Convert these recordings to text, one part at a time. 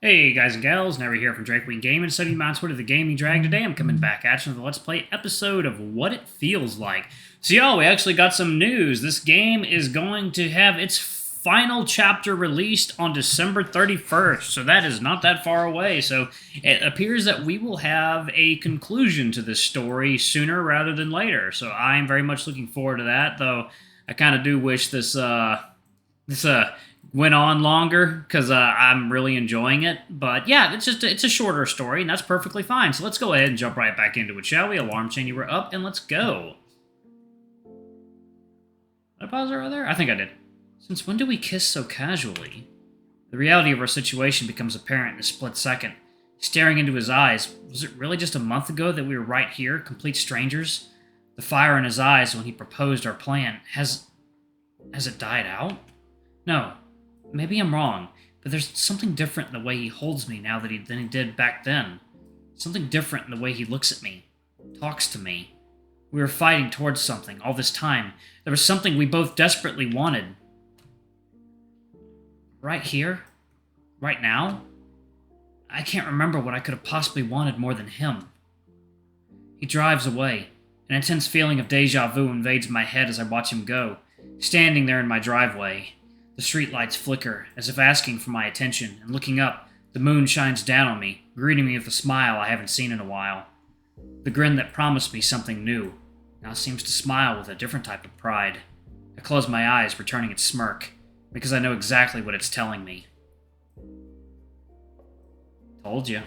Hey guys and gals, Never here from Drake Wing Gaming, studying my Twitter the Gaming Drag. Today I'm coming back at you with a Let's Play episode of What It Feels Like. So y'all, we actually got some news. This game is going to have its final chapter released on December 31st, so that is not that far away. So it appears that we will have a conclusion to this story sooner rather than later. So I'm very much looking forward to that, though I kind of do wish this went on longer because I'm really enjoying it. But yeah, it's a shorter story, and that's perfectly fine. So let's go ahead and jump right back into it, shall we? Alarm chain, you were up, and let's go. Did I pause right there? I think I did. Since when do we kiss so casually? The reality of our situation becomes apparent in a split second. Staring into his eyes, was it really just a month ago that we were right here, complete strangers? The fire in his eyes when he proposed our plan, has it died out? No. Maybe I'm wrong, but there's something different in the way he holds me now than he did back then. Something different in the way he looks at me, talks to me. We were fighting towards something all this time. There was something we both desperately wanted. Right here? Right now? I can't remember what I could have possibly wanted more than him. He drives away. An intense feeling of deja vu invades my head as I watch him go, standing there in my driveway. The streetlights flicker, as if asking for my attention, and looking up, the moon shines down on me, greeting me with a smile I haven't seen in a while. The grin that promised me something new now seems to smile with a different type of pride. I close my eyes, returning its smirk, because I know exactly what it's telling me. Told you.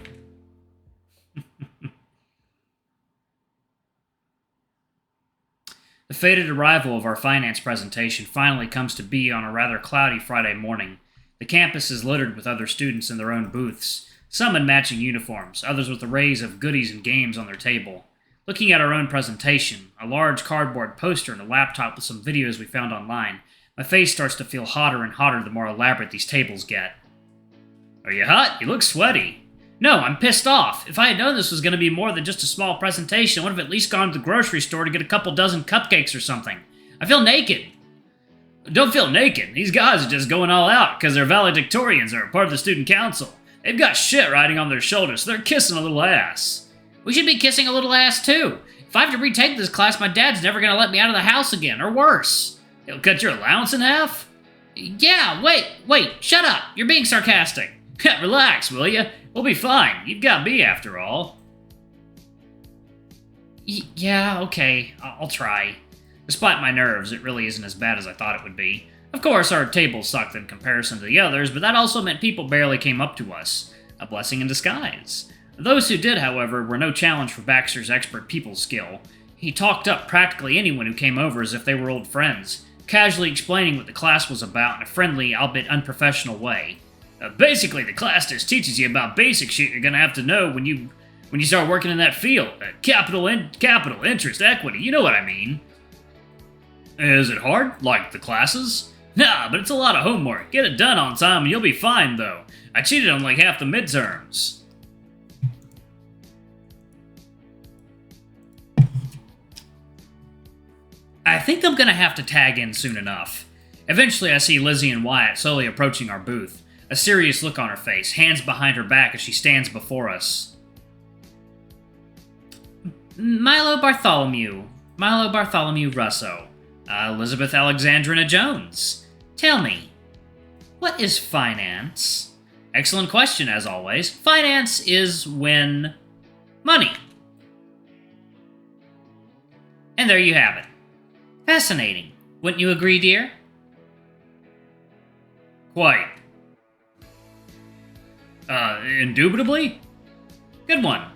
The fated arrival of our finance presentation finally comes to be on a rather cloudy Friday morning. The campus is littered with other students in their own booths, some in matching uniforms, others with arrays of goodies and games on their table. Looking at our own presentation, a large cardboard poster and a laptop with some videos we found online, my face starts to feel hotter and hotter the more elaborate these tables get. Are you hot? You look sweaty. No, I'm pissed off. If I had known this was going to be more than just a small presentation, I would have at least gone to the grocery store to get a couple dozen cupcakes or something. I feel naked. Don't feel naked. These guys are just going all out because they're valedictorians or part of the student council. They've got shit riding on their shoulders, so they're kissing a little ass. We should be kissing a little ass, too. If I have to retake this class, my dad's never going to let me out of the house again, or worse. He'll cut your allowance in half? Yeah, wait, shut up. You're being sarcastic. Relax, will you? We'll be fine. You've got me, after all. Yeah, okay. I'll try. Despite my nerves, it really isn't as bad as I thought it would be. Of course, our table sucked in comparison to the others, but that also meant people barely came up to us. A blessing in disguise. Those who did, however, were no challenge for Baxter's expert people skill. He talked up practically anyone who came over as if they were old friends, casually explaining what the class was about in a friendly, albeit unprofessional way. Basically, the class just teaches you about basic shit you're gonna have to know when you start working in that field. Capital, interest, equity, you know what I mean. Is it hard, like the classes? Nah, but it's a lot of homework. Get it done on time and you'll be fine, though. I cheated on like half the midterms. I think I'm gonna have to tag in soon enough. Eventually, I see Lizzie and Wyatt slowly approaching our booth. A serious look on her face, hands behind her back as she stands before us. Mylo Bartholomew Russo. Elizabeth Alexandrina Jones. Tell me, what is finance? Excellent question, as always. Finance is when... money. And there you have it. Fascinating. Wouldn't you agree, dear? Quite. Indubitably? Good one.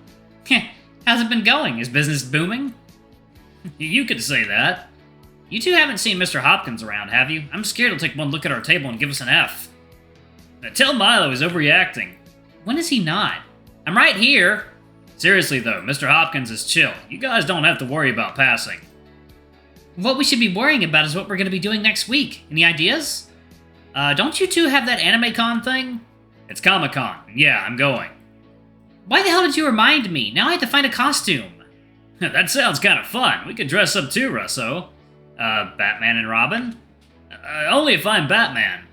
How's it been going? Is business booming? You could say that. You two haven't seen Mr. Hopkins around, have you? I'm scared he'll take one look at our table and give us an F. Tell Mylo he's overreacting. When is he not? I'm right here. Seriously, though, Mr. Hopkins is chill. You guys don't have to worry about passing. What we should be worrying about is what we're going to be doing next week. Any ideas? Don't you two have that anime con thing? It's Comic-Con. Yeah, I'm going. Why the hell did you remind me? Now I have to find a costume. That sounds kind of fun. We could dress up too, Russo. Batman and Robin? Only if I'm Batman.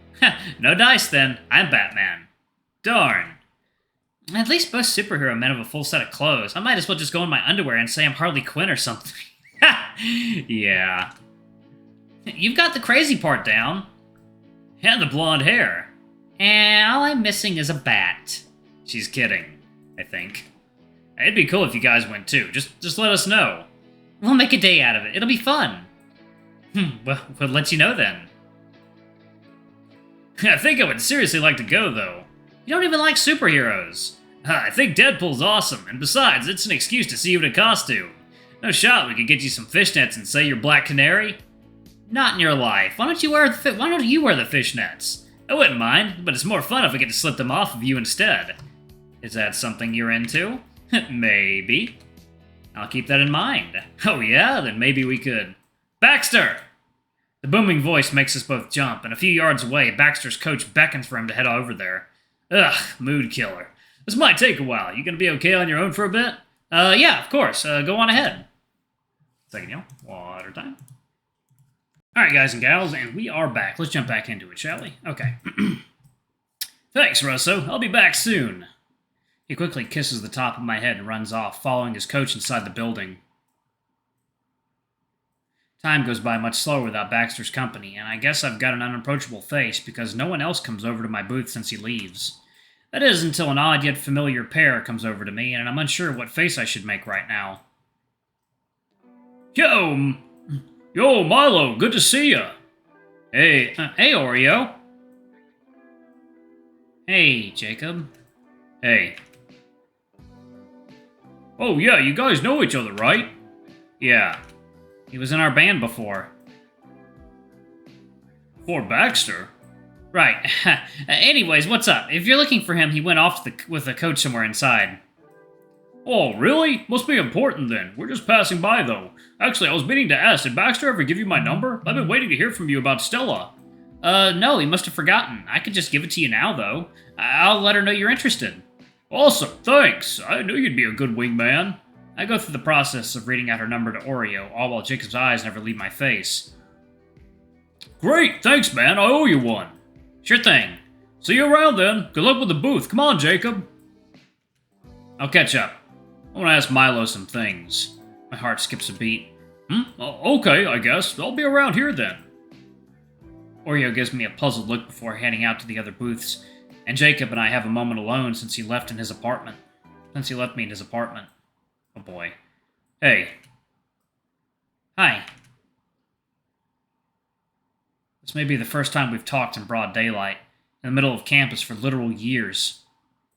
No dice then. I'm Batman. Darn. At least most superhero men have a full set of clothes. I might as well just go in my underwear and say I'm Harley Quinn or something. Yeah. You've got the crazy part down. And the blonde hair. And all I'm missing is a bat. She's kidding, I think. It'd be cool if you guys went too. Just let us know. We'll make a day out of it. It'll be fun. Well, we'll let you know then. I think I would seriously like to go, though. You don't even like superheroes. I think Deadpool's awesome, and besides, it's an excuse to see you in a costume. No shot we could get you some fishnets and say you're Black Canary? Not in your life. Why don't you wear the fishnets? I wouldn't mind, but it's more fun if I get to slip them off of you instead. Is that something you're into? Maybe. I'll keep that in mind. Oh yeah? Then maybe we could... Baxter! The booming voice makes us both jump, and a few yards away, Baxter's coach beckons for him to head over there. Ugh, mood killer. This might take a while. You gonna be okay on your own for a bit? Yeah, of course. Go on ahead. Second, y'all. Water time. Alright, guys and gals, and we are back. Let's jump back into it, shall we? Okay. Thanks, Russo. I'll be back soon. He quickly kisses the top of my head and runs off, following his coach inside the building. Time goes by much slower without Baxter's company, and I guess I've got an unapproachable face because no one else comes over to my booth since he leaves. That is, until an odd yet familiar pair comes over to me, and I'm unsure what face I should make right now. Yo, Mylo, good to see ya. Hey, Oreo. Hey, Jacob. Hey. Oh yeah, you guys know each other, right? Yeah. He was in our band before. Before Baxter? Right. Anyways, what's up? If you're looking for him, he went off with the coach somewhere inside. Oh, really? Must be important then. We're just passing by, though. Actually, I was meaning to ask, did Baxter ever give you my number? I've been waiting to hear from you about Stella. No, he must have forgotten. I could just give it to you now, though. I'll let her know you're interested. Awesome, thanks. I knew you'd be a good wingman. I go through the process of reading out her number to Oreo, all while Jacob's eyes never leave my face. Great, thanks, man. I owe you one. Sure thing. See you around, then. Good luck with the booth. Come on, Jacob. I'll catch up. I want to ask Mylo some things. My heart skips a beat. Okay, I guess. I'll be around here, then. Oreo gives me a puzzled look before heading out to the other booths, and Jacob and I have a moment alone since he left me in his apartment. Oh boy. Hey. Hi. This may be the first time we've talked in broad daylight, in the middle of campus for literal years.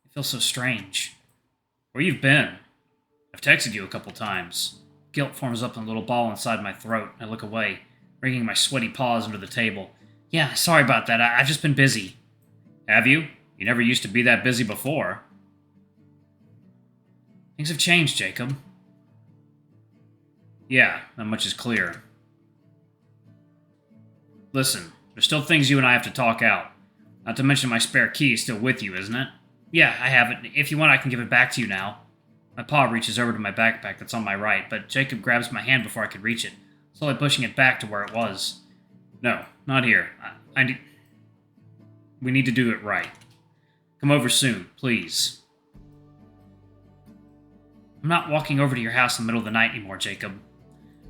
It feels so strange. Where you've been? I've texted you a couple times. Guilt forms up in a little ball inside my throat. I look away, wringing my sweaty paws under the table. Yeah, sorry about that. I've just been busy. Have you? You never used to be that busy before. Things have changed, Jacob. Yeah, not much is clear. Listen, there's still things you and I have to talk out. Not to mention my spare key is still with you, isn't it? Yeah, I have it. If you want, I can give it back to you now. My paw reaches over to my backpack that's on my right, but Jacob grabs my hand before I can reach it, slowly pushing it back to where it was. No, not here. We need to do it right. Come over soon, please. I'm not walking over to your house in the middle of the night anymore, Jacob.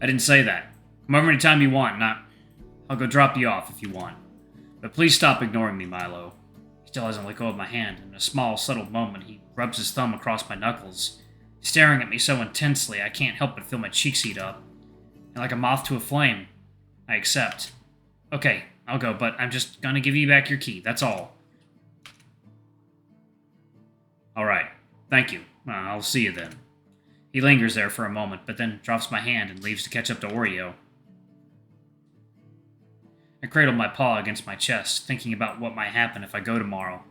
I didn't say that. Come over anytime you want, I'll go drop you off if you want. But please stop ignoring me, Mylo. He still hasn't let go of my hand. In a small, subtle moment, he rubs his thumb across my knuckles, staring at me so intensely I can't help but feel my cheeks heat up. And like a moth to a flame, I accept. Okay, I'll go, but I'm just gonna give you back your key, that's all. Alright, thank you. I'll see you then. He lingers there for a moment, but then drops my hand and leaves to catch up to Oreo. I cradle my paw against my chest, thinking about what might happen if I go tomorrow.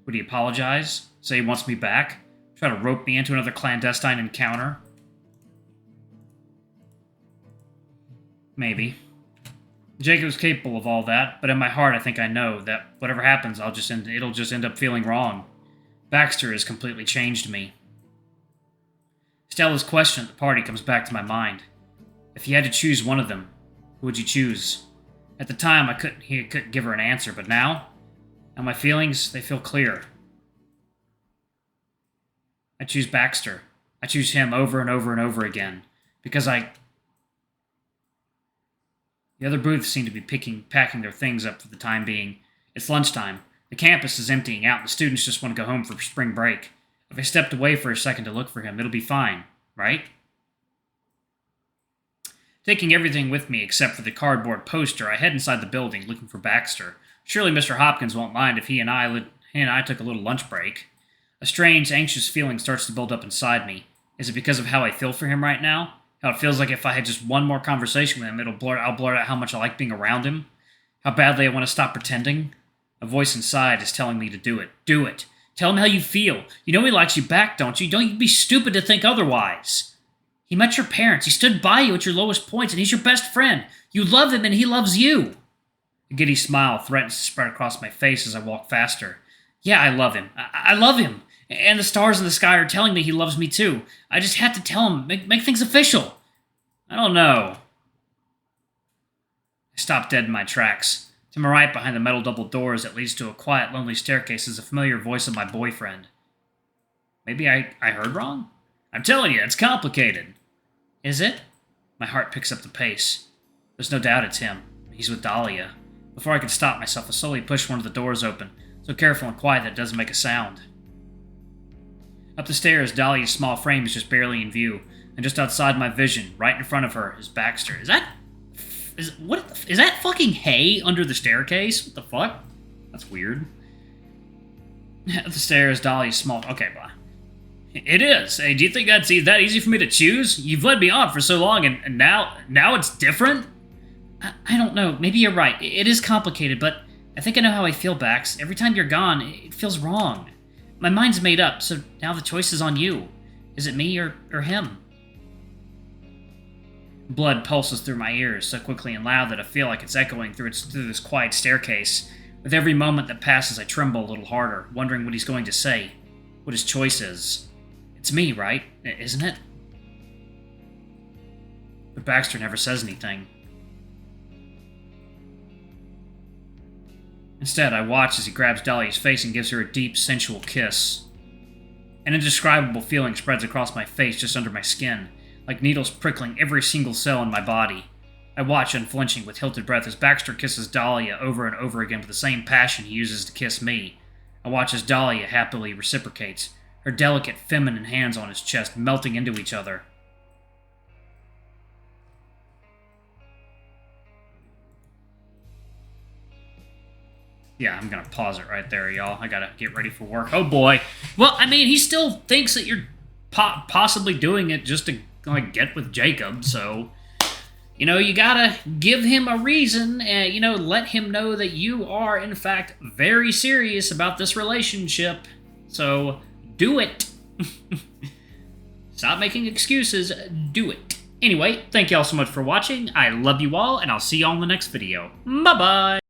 Would he apologize? Say he wants me back? Try to rope me into another clandestine encounter? Maybe. Jacob's capable of all that, but in my heart I think I know that whatever happens, it'll just end up feeling wrong. Baxter has completely changed me. Stella's question at the party comes back to my mind. If you had to choose one of them, who would you choose? At the time, I couldn't give her an answer, but now my feelings, they feel clear. I choose Baxter. I choose him over and over and over again. Because The other booths seem to be packing their things up for the time being. It's lunchtime. The campus is emptying out, and the students just want to go home for spring break. If I stepped away for a second to look for him, it'll be fine, right? Taking everything with me except for the cardboard poster, I head inside the building looking for Baxter. Surely Mr. Hopkins won't mind if he and I took a little lunch break. A strange, anxious feeling starts to build up inside me. Is it because of how I feel for him right now? How it feels like if I had just one more conversation with him, I'll blurt out how much I like being around him? How badly I want to stop pretending? A voice inside is telling me to do it. Do it. Tell him how you feel. You know he likes you back, don't you? Don't you be stupid to think otherwise. He met your parents. He stood by you at your lowest points, and he's your best friend. You love him, and he loves you. A giddy smile threatens to spread across my face as I walk faster. Yeah, I love him. I love him. And the stars in the sky are telling me he loves me too. I just had to tell him, make things official. I don't know. I stop dead in my tracks. To my right, behind the metal double doors that leads to a quiet, lonely staircase, is the familiar voice of my boyfriend. Maybe I heard wrong? I'm telling you, it's complicated. Is it? My heart picks up the pace. There's no doubt it's him. He's with Dahlia. Before I can stop myself, I slowly push one of the doors open, so careful and quiet that it doesn't make a sound. Up the stairs, Dahlia's small frame is just barely in view, and just outside my vision, right in front of her, is Baxter. Is that fucking hay under the staircase? What the fuck? That's weird. Up the stairs, Dahlia's small... Okay, bye. It is. Hey, do you think that's that easy for me to choose? You've led me on for so long, and now it's different? I don't know. Maybe you're right. It is complicated, but I think I know how I feel, Bax. Every time you're gone, it feels wrong. My mind's made up, so now the choice is on you. Is it me or him? Blood pulses through my ears so quickly and loud that I feel like it's echoing through this quiet staircase. With every moment that passes, I tremble a little harder, wondering what he's going to say, what his choice is. It's me, right? Isn't it? But Baxter never says anything. Instead, I watch as he grabs Dahlia's face and gives her a deep, sensual kiss. An indescribable feeling spreads across my face just under my skin, like needles prickling every single cell in my body. I watch unflinching with hilted breath as Baxter kisses Dahlia over and over again with the same passion he uses to kiss me. I watch as Dahlia happily reciprocates, her delicate feminine hands on his chest melting into each other. Yeah, I'm gonna pause it right there, y'all. I gotta get ready for work. Oh boy. Well, I mean, he still thinks that you're possibly doing it just to get with Jacob, so you gotta give him a reason and let him know that you are in fact very serious about this relationship. So do it. Stop making excuses. Do it. Anyway, thank y'all so much for watching. I love you all, and I'll see y'all in the next video. Bye bye.